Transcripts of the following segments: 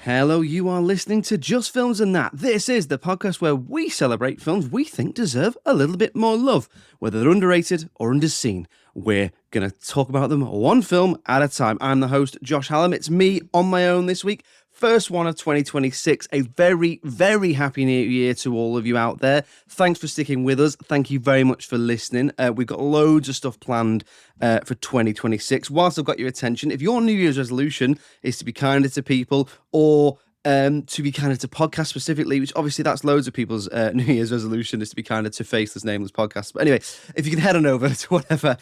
Hello, you are listening to Just Films and That. This is the podcast where we celebrate films we think deserve a little bit more love, whether they're underrated or underseen. We're going to talk about them one film at a time. I'm the host, Josh Hallam. It's me on my own this week. First one of 2026. A very, very happy new year to all of you out there. Thanks for sticking with us. Thank you very much for listening. We've got loads of stuff planned for 2026. Whilst I've got your attention, if your New Year's resolution is to be kinder to people or to be kinder to podcasts specifically, which obviously that's loads of people's New Year's resolution is to be kinder to faceless, nameless podcasts. But anyway, if you can head on over to whatever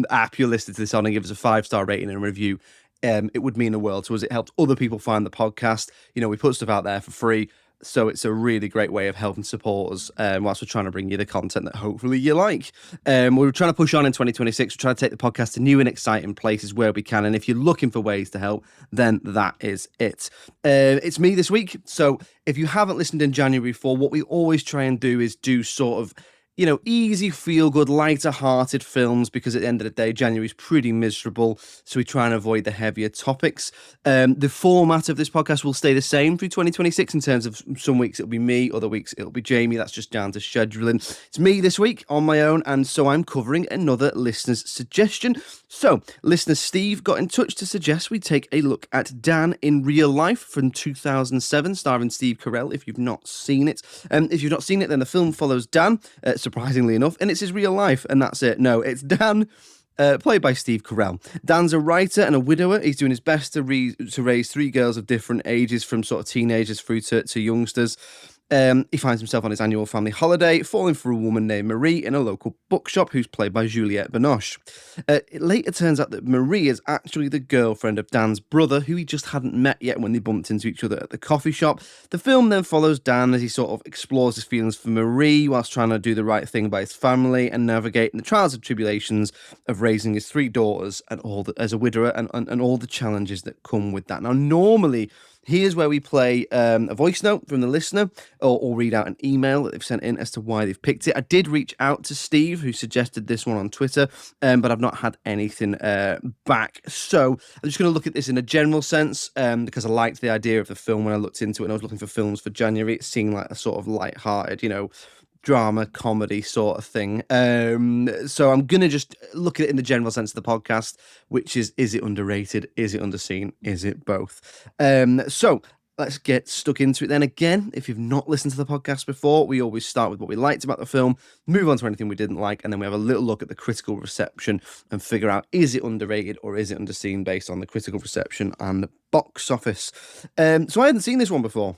app you're listening to this on and give us a 5-star rating and a review, it would mean the world to us. It helps other people find the podcast. You know, we put stuff out there for free, so it's a really great way of helping support us whilst we're trying to bring you the content that hopefully you like. We're trying to push on in 2026. We're trying to take the podcast to new and exciting places where we can. And if you're looking for ways to help, then that is it. It's me this week. So if you haven't listened in January before, what we always try and do is do sort of, you know, easy, feel-good, lighter-hearted films, because at the end of the day, January's pretty miserable, so we try and avoid the heavier topics. The format of this podcast will stay the same through 2026 in terms of some weeks it'll be me, other weeks it'll be Jamie. That's just down to scheduling. It's me this week on my own, and so I'm covering another listener's suggestion. So, listener Steve got in touch to suggest we take a look at Dan in Real Life from 2007, starring Steve Carell, if you've not seen it. If you've not seen it, then the film follows Dan, surprisingly enough, and it's his real life, and that's it. No, it's Dan, played by Steve Carell. Dan's a writer and a widower. He's doing his best to raise 3 girls of different ages, from sort of teenagers through to youngsters. He finds himself on his annual family holiday, falling for a woman named Marie in a local bookshop, who's played by Juliette Binoche. It later turns out that Marie is actually the girlfriend of Dan's brother, who he just hadn't met yet when they bumped into each other at the coffee shop. The film then follows Dan as he sort of explores his feelings for Marie whilst trying to do the right thing by his family and navigating the trials and tribulations of raising his 3 daughters and as a widower and all the challenges that come with that. Now, normally, here's where we play a voice note from the listener or read out an email that they've sent in as to why they've picked it. I did reach out to Steve, who suggested this one on Twitter, but I've not had anything back. So I'm just going to look at this in a general sense because I liked the idea of the film when I looked into it and I was looking for films for January. It seemed like a sort of light-hearted, you know, drama, comedy sort of thing. So I'm going to just look at it in the general sense of the podcast, which is it underrated? Is it underseen? Is it both? So let's get stuck into it then. Again, if you've not listened to the podcast before, we always start with what we liked about the film, move on to anything we didn't like, and then we have a little look at the critical reception and figure out, is it underrated or is it underseen based on the critical reception and the box office. So I hadn't seen this one before.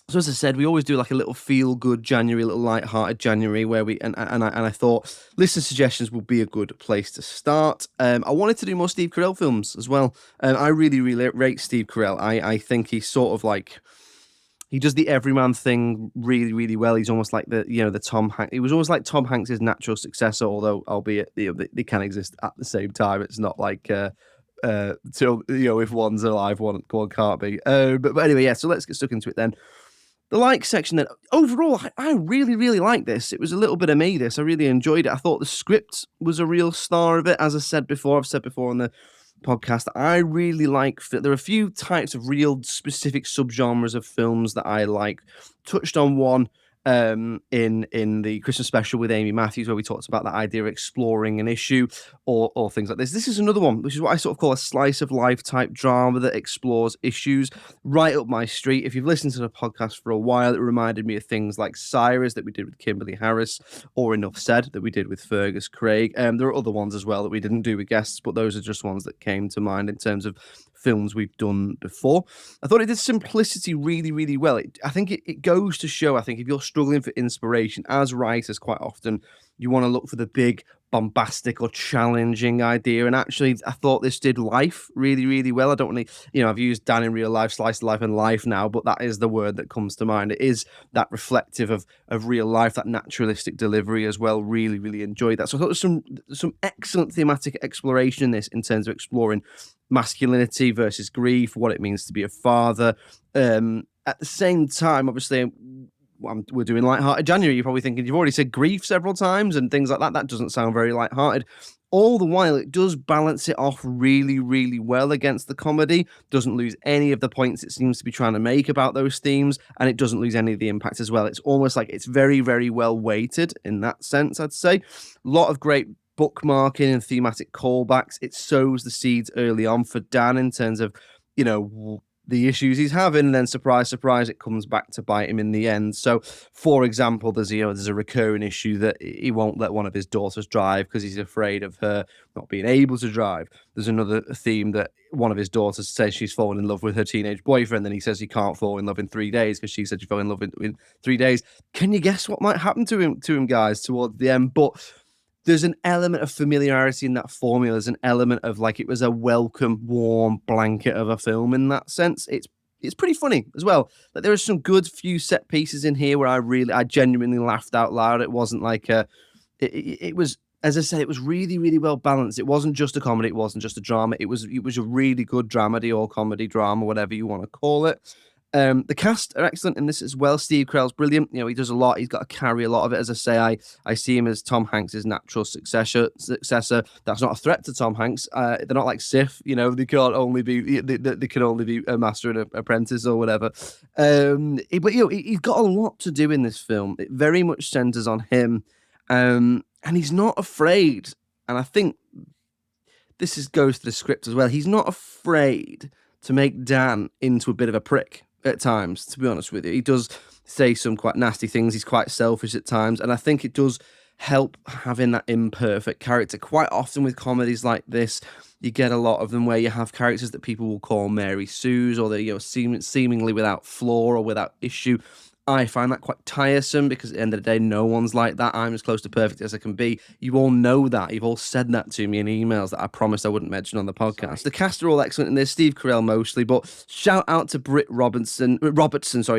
So as I said, we always do like a little feel-good January, a little light-hearted January, where we and I thought listener suggestions would be a good place to start. I wanted to do more Steve Carell films as well. I really, really rate Steve Carell. I think he's sort of like, he does the everyman thing really, really well. He's almost like the Tom Hanks. He was always like Tom Hanks' natural successor, although albeit they can exist at the same time. It's not like. So if one's alive, one can't be. But anyway, yeah. So let's get stuck into it then. The like section then, overall, I really, really like this. It was a little bit of me, this. I really enjoyed it. I thought the script was a real star of it. As I've said before on the podcast, I really like, there are a few types of real specific subgenres of films that I like. Touched on one in the Christmas special with Amy Matthews, where we talked about that idea of exploring an issue or things like this. This is another one, which is what I sort of call a slice of life type drama that explores issues right up my street. If you've listened to the podcast for a while, it reminded me of things like Cyrus that we did with Kimberly Harris, or Enough Said that we did with Fergus Craig. There are other ones as well that we didn't do with guests, but those are just ones that came to mind in terms of films we've done before. I thought it did simplicity really, really well. I think it goes to show, I think if you're struggling for inspiration as writers, quite often you want to look for the big bombastic or challenging idea, and actually I thought this did life really, really well. I don't really, I've used Dan in Real Life, Slice of Life and life now, but that is the word that comes to mind. It is that reflective of real life, that naturalistic delivery as well. Really, really enjoyed that. So I thought there's some excellent thematic exploration in this, in terms of exploring masculinity versus grief, what it means to be a father. At the same time, obviously, we're doing lighthearted January. You're probably thinking, you've already said grief several times and things like that. That doesn't sound very lighthearted. All the while, it does balance it off really, really well against the comedy. Doesn't lose any of the points it seems to be trying to make about those themes, and it doesn't lose any of the impact as well. It's almost like it's very, very well weighted in that sense, I'd say. A lot of great bookmarking and thematic callbacks. It sows the seeds early on for Dan in terms of, the issues he's having, and then surprise, surprise, it comes back to bite him in the end. So, for example, there's a recurring issue that he won't let one of his daughters drive because he's afraid of her not being able to drive. There's another theme that one of his daughters says she's fallen in love with her teenage boyfriend, and he says he can't fall in love in 3 days because she said she fell in love in 3 days. Can you guess what might happen to him, guys, towards the end? But there's an element of familiarity in that formula. There's an element of like it was a welcome, warm blanket of a film in that sense. It's pretty funny as well. Like there are some good few set pieces in here where I genuinely laughed out loud. It wasn't like it was, as I said, it was really, really well balanced. It wasn't just a comedy. It wasn't just a drama. It was a really good dramedy or comedy drama, whatever you want to call it. The cast are excellent in this as well. Steve Carell's brilliant. He does a lot. He's got to carry a lot of it. As I say, I see him as Tom Hanks' natural successor. That's not a threat to Tom Hanks. They're not like Sif. They can't only be. They can only be a master and an apprentice or whatever. But he's got a lot to do in this film. It very much centers on him, and he's not afraid. And I think this goes to the script as well. He's not afraid to make Dan into a bit of a prick at times, to be honest with you. He does say some quite nasty things. He's quite selfish at times. And I think it does help having that imperfect character. Quite often with comedies like this, you get a lot of them where you have characters that people will call Mary Sues, or they're seemingly without flaw or without issue. I find that quite tiresome because at the end of the day, no one's like that. I'm as close to perfect as I can be. You all know that. You've all said that to me in emails that I promised I wouldn't mention on the podcast. Sorry. The cast are all excellent in this. Steve Carell mostly, but shout out to Britt Robertson.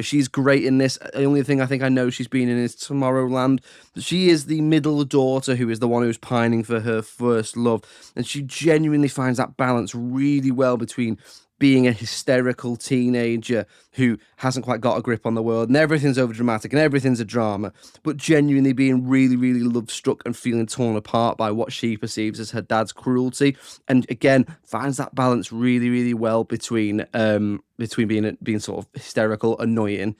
She's great in this. The only thing I think I know she's been in is Tomorrowland. She is the middle daughter who is the one who's pining for her first love, and she genuinely finds that balance really well between being a hysterical teenager who hasn't quite got a grip on the world and everything's overdramatic and everything's a drama, but genuinely being really, really love-struck and feeling torn apart by what she perceives as her dad's cruelty. And again, finds that balance really, really well between being sort of hysterical, annoying,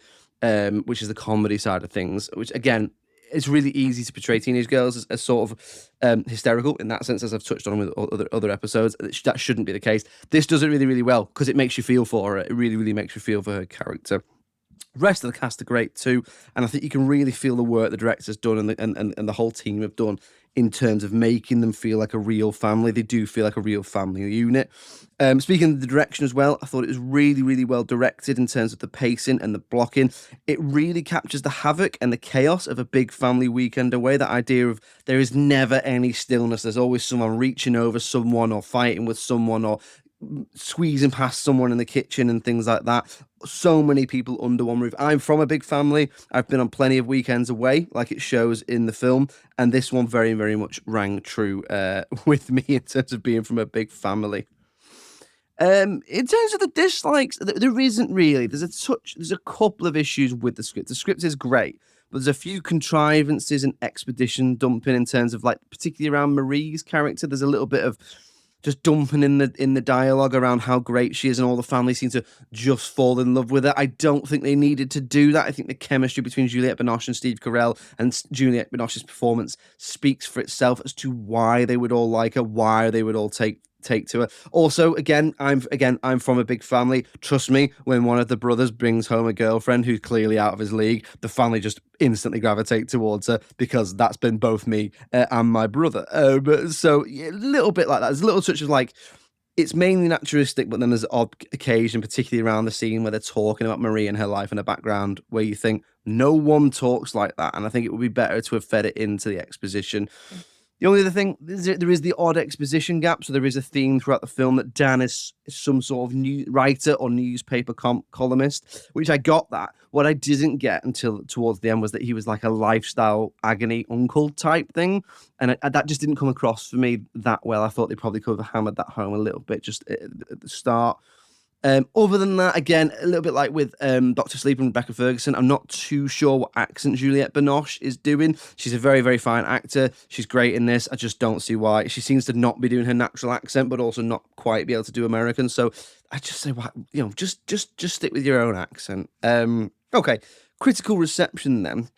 which is the comedy side of things, which again, it's really easy to portray teenage girls as sort of hysterical in that sense, as I've touched on with other episodes. That shouldn't be the case. This does it really, really well because it makes you feel for her. It really, really makes you feel for her character. The rest of the cast are great too, and I think you can really feel the work the director's done and the whole team have done in terms of making them feel like a real family. They do feel like a real family unit. Speaking of the direction as well, I thought it was really, really well directed in terms of the pacing and the blocking. It really captures the havoc and the chaos of a big family weekend away. That idea of there is never any stillness. There's always someone reaching over someone or fighting with someone or squeezing past someone in the kitchen and things like that. So many people under one roof. I'm from a big family. I've been on plenty of weekends away, like it shows in the film, and this one very, very much rang true with me in terms of being from a big family. In terms of the dislikes, there isn't really. There's a couple of issues with the script. The script is great, but there's a few contrivances and expedition dumping in terms of, like, particularly around Marie's character. There's a little bit of just dumping in the dialogue around how great she is, and all the family seem to just fall in love with her. I don't think they needed to do that. I think the chemistry between Juliette Binoche and Steve Carell, and Juliette Binoche's performance, speaks for itself as to why they would all like her, why they would all take to her. Also, I'm from a big family. Trust me, when one of the brothers brings home a girlfriend who's clearly out of his league, the family just instantly gravitate towards her, because that's been both me and my brother. So yeah, a little bit like that. There's a little touch of, like, it's mainly naturalistic, but then there's odd occasion, particularly around the scene where they're talking about Marie and her life in the background, where you think no one talks like that, and I think it would be better to have fed it into the exposition. The only other thing, there is the odd exposition gap. So there is a theme throughout the film that Dan is some sort of new writer or newspaper columnist, which I got that. What I didn't get until towards the end was that he was like a lifestyle agony uncle type thing. And that just didn't come across for me that well. I thought they probably could have hammered that home a little bit just at the start. Other than that, again, a little bit like with Dr. Sleep and Rebecca Ferguson, I'm not too sure what accent Juliette Binoche is doing. She's a very, very fine actor. She's great in this. I just don't see why. She seems to not be doing her natural accent, but also not quite be able to do American. So I just say, why, just stick with your own accent. Okay, critical reception then.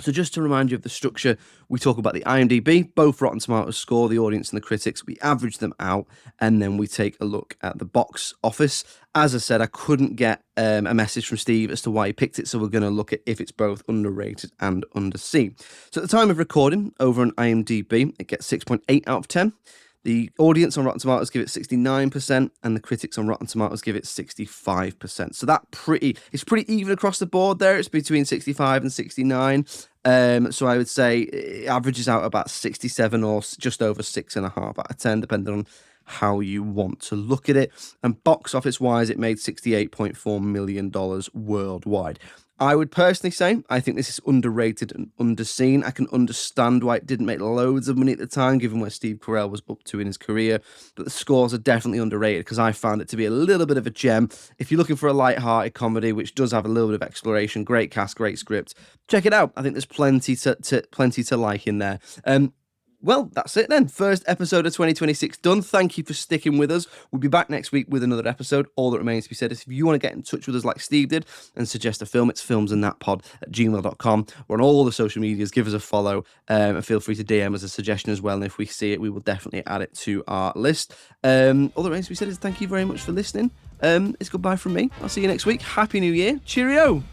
So just to remind you of the structure, we talk about the IMDb, both Rotten Tomatoes score, the audience and the critics. We average them out, and then we take a look at the box office. As I said, I couldn't get a message from Steve as to why he picked it, so we're going to look at if it's both underrated and underseen. So at the time of recording, over on IMDb, it gets 6.8 out of 10. The audience on Rotten Tomatoes give it 69%, and the critics on Rotten Tomatoes give it 65%. So it's pretty even across the board there. It's between 65 and 69. So I would say it averages out about 67 or just over 6.5 out of 10, depending on how you want to look at it. And box office wise, it made $68.4 million worldwide. I would personally say I think this is underrated and underseen. I can understand why it didn't make loads of money at the time, given where Steve Carell was up to in his career. But the scores are definitely underrated because I found it to be a little bit of a gem. If you're looking for a light-hearted comedy, which does have a little bit of exploration, great cast, great script, check it out. I think there's plenty to like in there. Well, that's it then. First episode of 2026 done. Thank you for sticking with us. We'll be back next week with another episode. All that remains to be said is if you want to get in touch with us like Steve did and suggest a film, it's filmsandthatpod@gmail.com. We're on all the social medias. Give us a follow and feel free to DM us a suggestion as well. And if we see it, we will definitely add it to our list. All that remains to be said is thank you very much for listening. It's goodbye from me. I'll see you next week. Happy New Year. Cheerio.